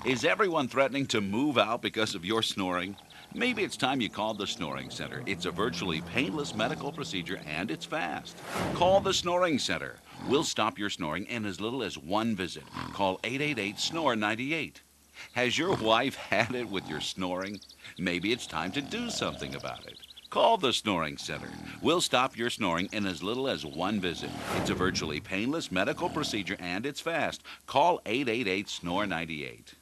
Is everyone threatening to move out because of your snoring? Maybe it's time you called the Snoring Center. It's a virtually painless medical procedure and it's fast. Call the Snoring Center. We'll stop your snoring in as little as one visit. Call 888-SNORE-98. Has your wife had it with your snoring? Maybe it's time to do something about it. Call the Snoring Center. We'll stop your snoring in as little as one visit. It's a virtually painless medical procedure and it's fast. Call 888-SNORE-98.